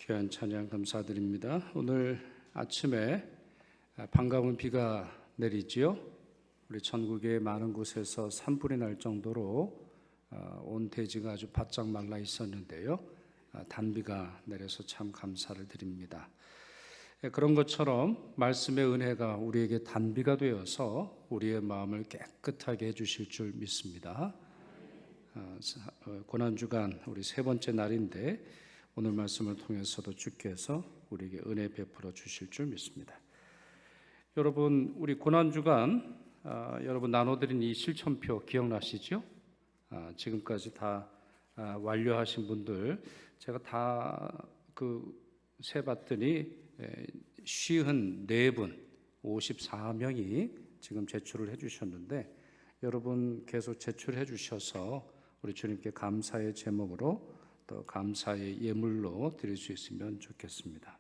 귀한 찬양 감사드립니다. 오늘 아침에 반가운 비가 내리지요. 우리 전국의 많은 곳에서 산불이 날 정도로 온 대지가 아주 바짝 말라 있었는데요. 단비가 내려서 참 감사를 드립니다. 그런 것처럼 말씀의 은혜가 우리에게 단비가 되어서 우리의 마음을 깨끗하게 해주실 줄 믿습니다. 고난주간 우리 세 번째 날인데 오늘 말씀을 통해서도 주께서 우리에게 은혜 베풀어 주실 줄 믿습니다. 여러분, 우리 고난주간 여러분 나눠드린 이 실천표 기억나시죠? 지금까지 다 완료하신 분들 제가 다 세봤더니 54분 54명이 지금 제출을 해주셨는데, 여러분 계속 제출해 주셔서 우리 주님께 감사의 제목으로 또 감사의 예물로 드릴 수 있으면 좋겠습니다.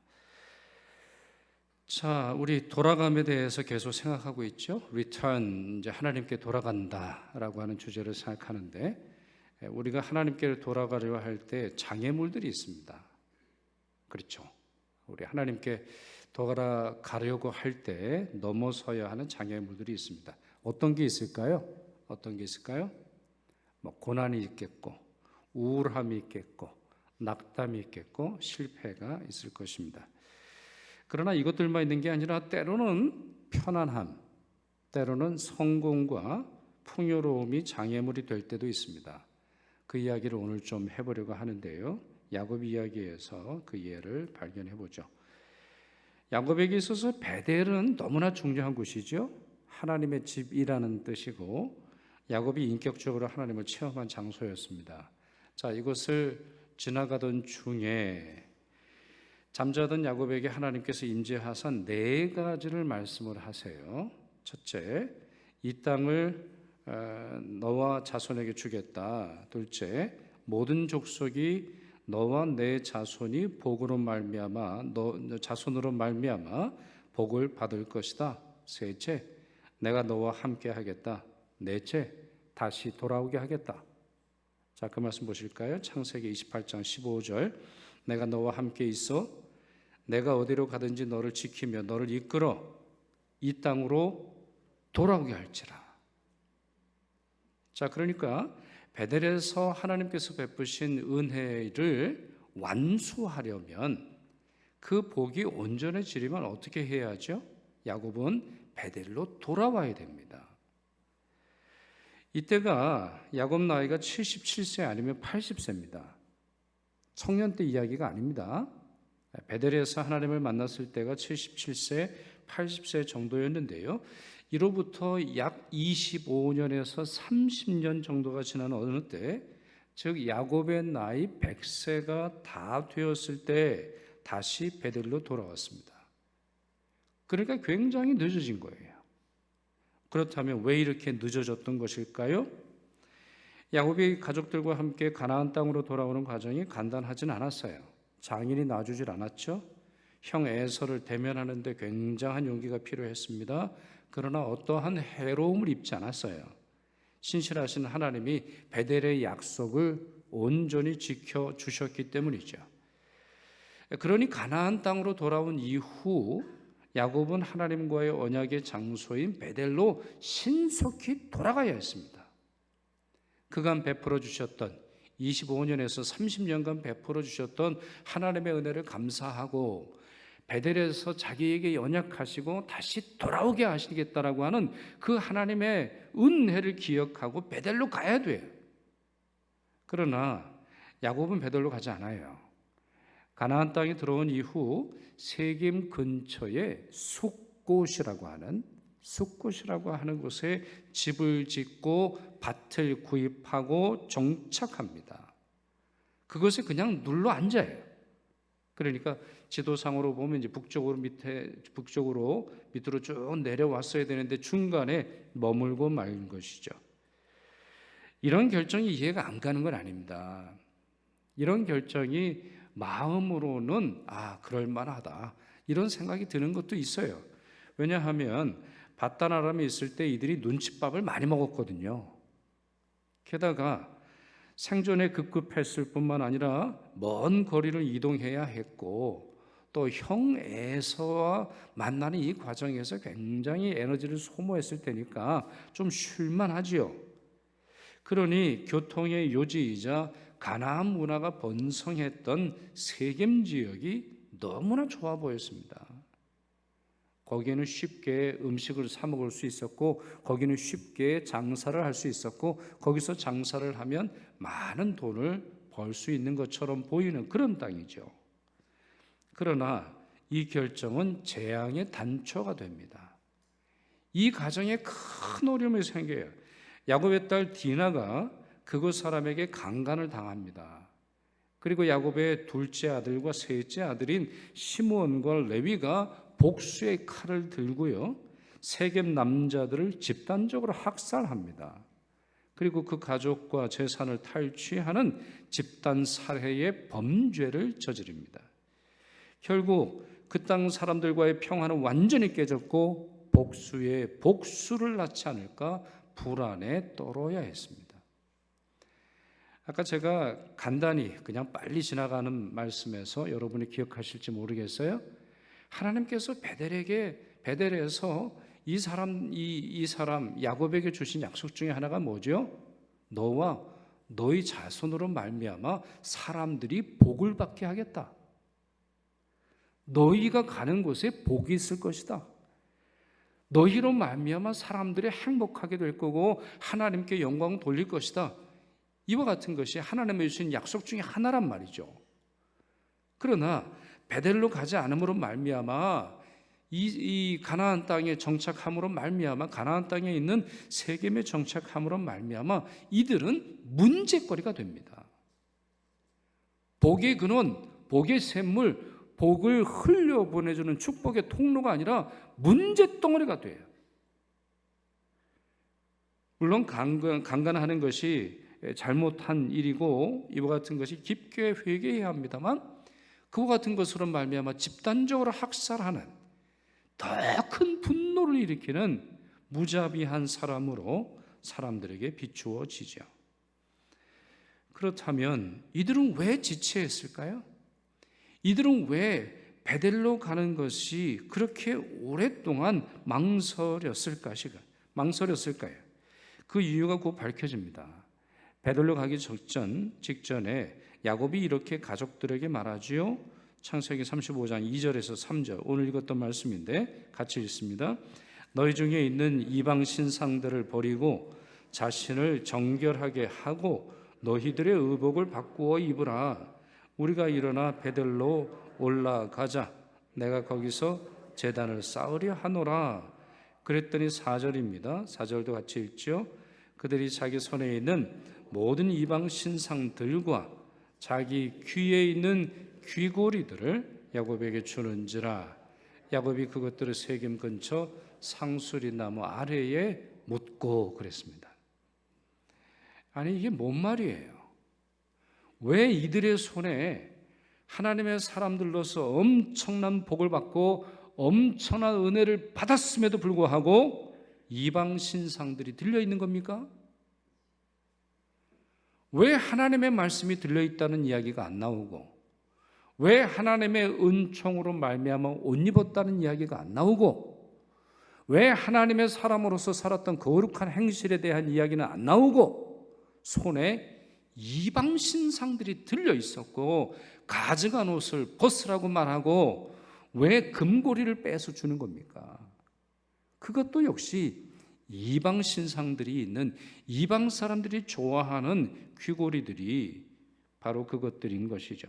자, 우리 돌아감에 대해서 계속 생각하고 있죠. Return, 이제 하나님께 돌아간다라고 하는 주제를 생각하는데, 우리가 하나님께 돌아가려 할 때 장애물들이 있습니다. 그렇죠. 우리 하나님께 돌아가려고 할 때 넘어서야 하는 장애물들이 있습니다. 어떤 게 있을까요? 고난이 있겠고, 우울함이 있겠고, 낙담이 있겠고, 실패가 있을 것입니다. 그러나 이것들만 있는 게 아니라 때로는 편안함, 때로는 성공과 풍요로움이 장애물이 될 때도 있습니다. 그 이야기를 오늘 좀 해보려고 하는데요. 야곱 이야기에서 그 예를 발견해 보죠. 야곱에게 있어서 베델은 너무나 중요한 곳이죠. 하나님의 집이라는 뜻이고, 야곱이 인격적으로 하나님을 체험한 장소였습니다. 자, 이것을 지나가던 중에 잠자던 야곱에게 하나님께서 임재하사 4가지를 말씀을 하세요. 첫째, 이 땅을 너와 자손에게 주겠다. 둘째, 모든 족속이 너와 내 자손이 복으로 말미암아 너 자손으로 말미암아 복을 받을 것이다. 셋째, 내가 너와 함께 하겠다. 넷째, 다시 돌아오게 하겠다. 자, 그 말씀 보실까요? 창세기 28장 15절, 내가 너와 함께 있어 내가 어디로 가든지 너를 지키며 너를 이끌어 이 땅으로 돌아오게 할지라. 자, 그러니까 베델에서 하나님께서 베푸신 은혜를 완수하려면 그 복이 온전해지려면 어떻게 해야 하죠? 야곱은 베델로 돌아와야 됩니다. 이때가 야곱 나이가 77세 아니면 80세입니다. 청년 때 이야기가 아닙니다. 베델에서 하나님을 만났을 때가 77세, 80세 정도였는데요. 이로부터 약 25년에서 30년 정도가 지난 어느 때, 즉 야곱의 나이 100세가 다 되었을 때 다시 베델로 돌아왔습니다. 그러니까 굉장히 늦어진 거예요. 그렇다면 왜 이렇게 늦어졌던 것일까요? 야곱이 가족들과 함께 가나안 땅으로 돌아오는 과정이 간단하진 않았어요. 장인이 놔주질 않았죠. 형 에서를 대면하는데 굉장한 용기가 필요했습니다. 그러나 어떠한 해로움을 입지 않았어요. 신실하신 하나님이 베델의 약속을 온전히 지켜주셨기 때문이죠. 그러니 가나안 땅으로 돌아온 이후 야곱은 하나님과의 언약의 장소인 베델로 신속히 돌아가야 했습니다. 그간 베풀어 주셨던 25년에서 30년간 베풀어 주셨던 하나님의 은혜를 감사하고 베델에서 자기에게 언약하시고 다시 돌아오게 하시겠다라고 하는 그 하나님의 은혜를 기억하고 베델로 가야 돼요. 그러나 야곱은 베델로 가지 않아요. 가나안 땅에 들어온 이후 세겜 근처에 숫곳이라고 하는 곳에 집을 짓고 밭을 구입하고 정착합니다. 그것에 그냥 눌러 앉아요. 그러니까 지도상으로 보면 이제 북쪽으로 밑으로 쭉 내려왔어야 되는데 중간에 머물고 말 것이죠. 이런 결정이 이해가 안 가는 건 아닙니다. 이런 결정이 마음으로는 그럴 만하다 이런 생각이 드는 것도 있어요. 왜냐하면 밧단 아람에 있을 때 이들이 눈칫밥을 많이 먹었거든요. 게다가 생존에 급급했을 뿐만 아니라 먼 거리를 이동해야 했고 또 형 에서와 만나는 이 과정에서 굉장히 에너지를 소모했을 테니까 좀 쉴만하지요. 그러니 교통의 요지이자 가나안 문화가 번성했던 세겜 지역이 너무나 좋아 보였습니다. 거기에는 쉽게 음식을 사 먹을 수 있었고 거기는 쉽게 장사를 할 수 있었고 거기서 장사를 하면 많은 돈을 벌 수 있는 것처럼 보이는 그런 땅이죠. 그러나 이 결정은 재앙의 단초가 됩니다. 이 가정에 큰 어려움이 생겨요. 야곱의 딸 디나가 그곳 사람에게 강간을 당합니다. 그리고 야곱의 둘째 아들과 셋째 아들인 시므온과 레위가 복수의 칼을 들고요, 세겜 남자들을 집단적으로 학살합니다. 그리고 그 가족과 재산을 탈취하는 집단 살해의 범죄를 저지릅니다. 결국 그 땅 사람들과의 평화는 완전히 깨졌고 복수에 복수를 낳지 않을까 불안에 떨어야 했습니다. 아까 제가 간단히 그냥 빨리 지나가는 말씀에서 여러분이 기억하실지 모르겠어요. 하나님께서 베델에서 이 사람 야곱에게 주신 약속 중에 하나가 뭐죠? 너와 너희 자손으로 말미암아 사람들이 복을 받게 하겠다. 너희가 가는 곳에 복이 있을 것이다. 너희로 말미암아 사람들이 행복하게 될 거고 하나님께 영광 돌릴 것이다. 이와 같은 것이 하나님의 주신 약속 중에 하나란 말이죠. 그러나 베델로 가지 않음으로 말미암아 이 가나안 땅에 정착함으로 말미암아 가나안 땅에 있는 세겜에 정착함으로 말미암아 이들은 문제거리가 됩니다. 복의 근원, 복의 샘물, 복을 흘려보내주는 축복의 통로가 아니라 문제덩어리가 돼요. 물론 강간하는 것이 잘못한 일이고 이와 같은 것이 깊게 회개해야 합니다만 그와 같은 것으로 말미암아 집단적으로 학살하는 더 큰 분노를 일으키는 무자비한 사람으로 사람들에게 비추어지죠. 그렇다면 이들은 왜 지체했을까요? 이들은 왜 베델로 가는 것이 그렇게 오랫동안 망설였을까요? 그 이유가 곧 밝혀집니다. 베델로 가기 직전에 야곱이 이렇게 가족들에게 말하지요. 창세기 35장 2절에서 3절, 오늘 읽었던 말씀인데 같이 읽습니다. 너희 중에 있는 이방 신상들을 버리고 자신을 정결하게 하고 너희들의 의복을 바꾸어 입으라. 우리가 일어나 베델로 올라가자. 내가 거기서 제단을 쌓으려 하노라. 그랬더니 4절입니다. 4절도 같이 읽죠. 그들이 자기 손에 있는 모든 이방 신상들과 자기 귀에 있는 귀고리들을 야곱에게 주는지라. 야곱이 그것들을 세겜 근처 상수리 나무 아래에 묻고 그랬습니다. 아니 이게 뭔 말이에요? 왜 이들의 손에 하나님의 사람들로서 엄청난 복을 받고 엄청난 은혜를 받았음에도 불구하고 이방 신상들이 들려있는 겁니까? 왜 하나님의 말씀이 들려있다는 이야기가 안 나오고 왜 하나님의 은총으로 말미암아 옷 입었다는 이야기가 안 나오고 왜 하나님의 사람으로서 살았던 거룩한 행실에 대한 이야기는 안 나오고 손에 이방 신상들이 들려 있었고 가증한 옷을 벗으라고 말하고 왜 금고리를 빼서 주는 겁니까? 그것도 역시 이방 신상들이 있는 이방 사람들이 좋아하는 귀고리들이 바로 그것들인 것이죠.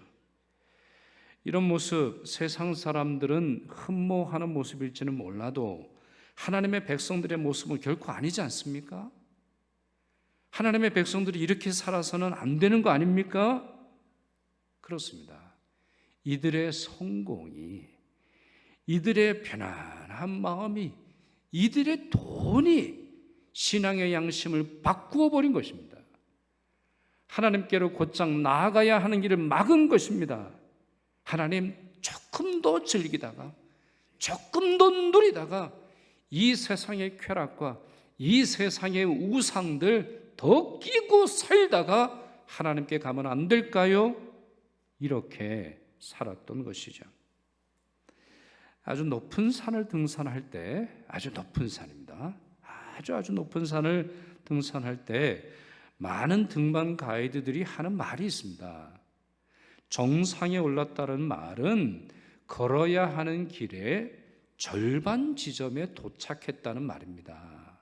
이런 모습 세상 사람들은 흠모하는 모습일지는 몰라도 하나님의 백성들의 모습은 결코 아니지 않습니까? 하나님의 백성들이 이렇게 살아서는 안 되는 거 아닙니까? 그렇습니다. 이들의 성공이, 이들의 편안한 마음이, 이들의 돈이 신앙의 양심을 바꾸어 버린 것입니다. 하나님께로 곧장 나아가야 하는 길을 막은 것입니다. 하나님 조금 더 즐기다가 조금 더 누리다가 이 세상의 쾌락과 이 세상의 우상들 더 끼고 살다가 하나님께 가면 안 될까요? 이렇게 살았던 것이죠. 아주 높은 산을 등산할 때, 아주 높은 산입니다. 아주 높은 산을 등산할 때 많은 등반 가이드들이 하는 말이 있습니다. 정상에 올랐다는 말은 걸어야 하는 길의 절반 지점에 도착했다는 말입니다.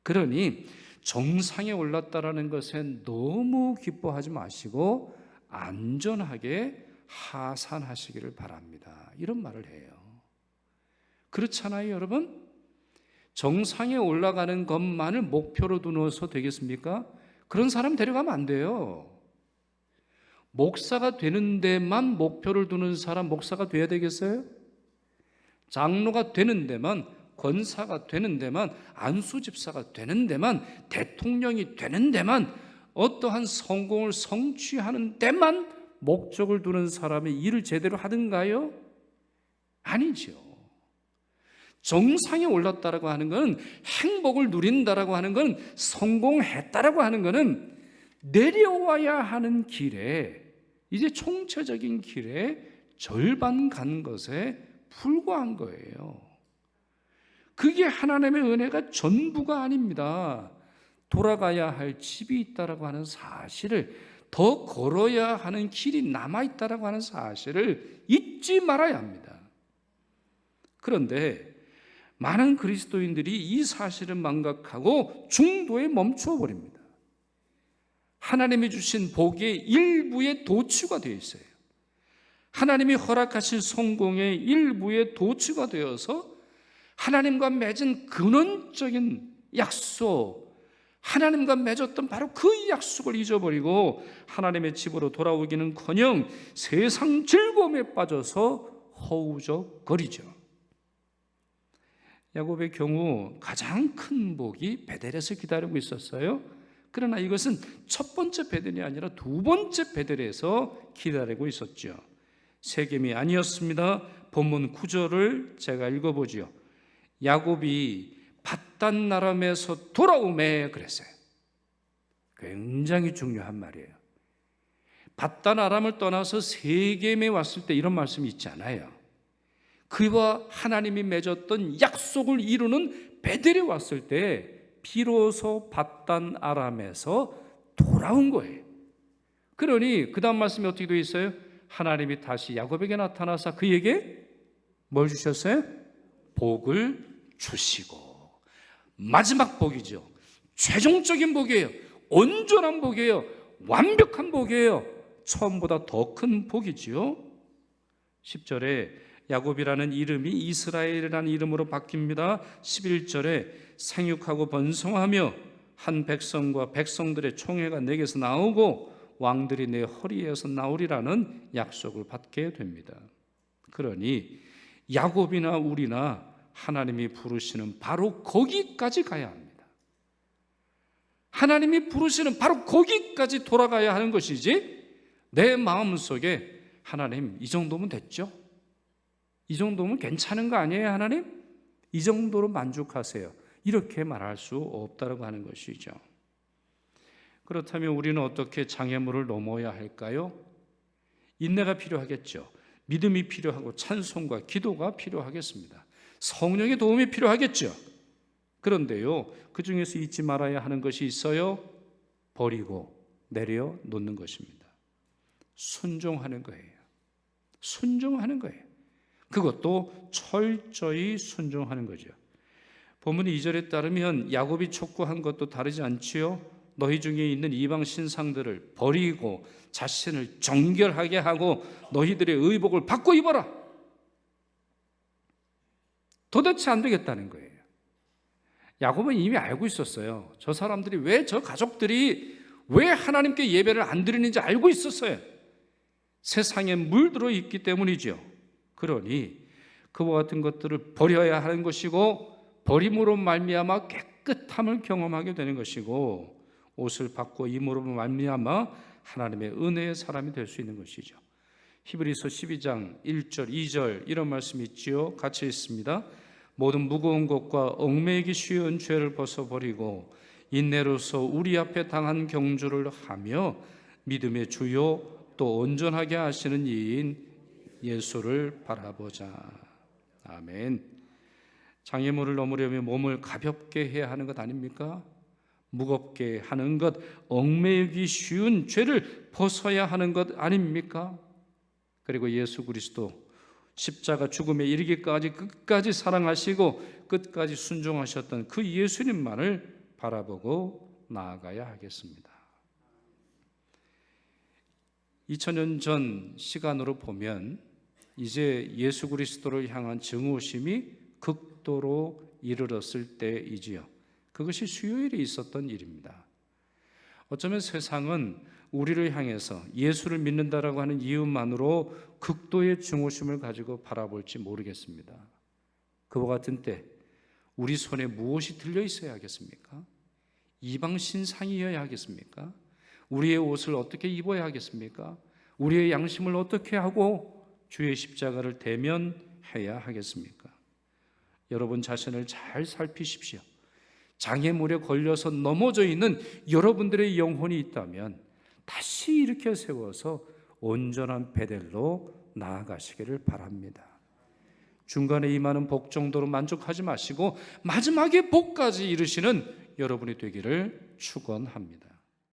그러니 정상에 올랐다는 것에 너무 기뻐하지 마시고 안전하게 하산하시기를 바랍니다. 이런 말을 해요. 그렇잖아요, 여러분? 정상에 올라가는 것만을 목표로 두어서 되겠습니까? 그런 사람 데려가면 안 돼요. 목사가 되는 데만 목표를 두는 사람 목사가 돼야 되겠어요? 장로가 되는 데만, 권사가 되는 데만, 안수집사가 되는 데만, 대통령이 되는 데만, 어떠한 성공을 성취하는 데만 목적을 두는 사람이 일을 제대로 하든가요? 아니죠. 정상에 올랐다라고 하는 것은, 행복을 누린다라고 하는 것은, 성공했다라고 하는 것은 내려와야 하는 길에, 이제 총체적인 길에 절반 간 것에 불과한 거예요. 그게 하나님의 은혜가 전부가 아닙니다. 돌아가야 할 집이 있다라고 하는 사실을, 더 걸어야 하는 길이 남아있다라고 하는 사실을 잊지 말아야 합니다. 그런데 많은 그리스도인들이 이 사실을 망각하고 중도에 멈추어 버립니다. 하나님이 주신 복의 일부에 도취가 되어 있어요. 하나님이 허락하신 성공의 일부에 도취가 되어서 하나님과 맺은 근원적인 약속, 하나님과 맺었던 바로 그 약속을 잊어버리고 하나님의 집으로 돌아오기는커녕 세상 즐거움에 빠져서 허우적거리죠. 야곱의 경우 가장 큰 복이 베델에서 기다리고 있었어요. 그러나 이것은 첫 번째 베델이 아니라 두 번째 베델에서 기다리고 있었죠. 세겜이 아니었습니다. 본문 9절을 제가 읽어보지요. 야곱이 밧단 아람에서 돌아오매 그랬어요. 굉장히 중요한 말이에요. 밧단 아람을 떠나서 세겜에 왔을 때 이런 말씀이 있지 않아요. 그와 하나님이 맺었던 약속을 이루는 베델에 왔을 때 비로소 밧단 아람에서 돌아온 거예요. 그러니 그 다음 말씀이 어떻게 되어 있어요? 하나님이 다시 야곱에게 나타나서 그에게 뭘 주셨어요? 복을 주시고, 마지막 복이죠. 최종적인 복이에요. 온전한 복이에요. 완벽한 복이에요. 처음보다 더 큰 복이지요. 10절에 야곱이라는 이름이 이스라엘이라는 이름으로 바뀝니다. 11절에 생육하고 번성하며 한 백성과 백성들의 총회가 내게서 나오고 왕들이 내 허리에서 나오리라는 약속을 받게 됩니다. 그러니 야곱이나 우리나 하나님이 부르시는 바로 거기까지 가야 합니다. 하나님이 부르시는 바로 거기까지 돌아가야 하는 것이지, 내 마음속에 하나님 이 정도면 됐죠? 이 정도면 괜찮은 거 아니에요, 하나님? 이 정도로 만족하세요, 이렇게 말할 수 없다고 하는 것이죠. 그렇다면 우리는 어떻게 장애물을 넘어야 할까요? 인내가 필요하겠죠. 믿음이 필요하고 찬송과 기도가 필요하겠습니다. 성령의 도움이 필요하겠죠. 그런데요, 그 중에서 잊지 말아야 하는 것이 있어요. 버리고 내려놓는 것입니다. 순종하는 거예요. 순종하는 거예요. 그것도 철저히 순종하는 거죠. 본문 2절에 따르면 야곱이 촉구한 것도 다르지 않지요. 너희 중에 있는 이방 신상들을 버리고 자신을 정결하게 하고 너희들의 의복을 바꿔 입어라. 도대체 안 되겠다는 거예요. 야곱은 이미 알고 있었어요. 저 사람들이 왜, 저 가족들이 왜 하나님께 예배를 안 드리는지 알고 있었어요. 세상에 물들어 있기 때문이죠. 그러니 그와 같은 것들을 버려야 하는 것이고, 버림으로 말미암아 깨끗함을 경험하게 되는 것이고, 옷을 바꿔 입음으로 말미암아 하나님의 은혜의 사람이 될 수 있는 것이죠. 히브리서 12장 1절 2절 이런 말씀이 있지요. 같이 읽습니다. 모든 무거운 것과 얽매이기 쉬운 죄를 벗어버리고 인내로서 우리 앞에 당한 경주를 하며 믿음의 주요 또 온전하게 하시는 이인 예수를 바라보자. 아멘. 장애물을 넘으려면 몸을 가볍게 해야 하는 것 아닙니까? 무겁게 하는 것, 얽매이기 쉬운 죄를 벗어야 하는 것 아닙니까? 그리고 예수 그리스도 십자가 죽음에 이르기까지 끝까지 사랑하시고 끝까지 순종하셨던 그 예수님만을 바라보고 나아가야 하겠습니다. 2000년 전 시간으로 보면 이제 예수 그리스도를 향한 증오심이 극도로 이르렀을 때이지요. 그것이 수요일에 있었던 일입니다. 어쩌면 세상은 우리를 향해서 예수를 믿는다라고 하는 이유만으로 극도의 증오심을 가지고 바라볼지 모르겠습니다. 그와 같은 때 우리 손에 무엇이 들려 있어야 하겠습니까? 이방 신상이어야 하겠습니까? 우리의 옷을 어떻게 입어야 하겠습니까? 우리의 양심을 어떻게 하고 주의 십자가를 대면해야 하겠습니까? 여러분 자신을 잘 살피십시오. 장애물에 걸려서 넘어져 있는 여러분들의 영혼이 있다면 다시 일으켜 세워서 온전한 베델로 나아가시기를 바랍니다. 중간에 임하는 복 정도로 만족하지 마시고 마지막에 복까지 이루시는 여러분이 되기를 축원합니다.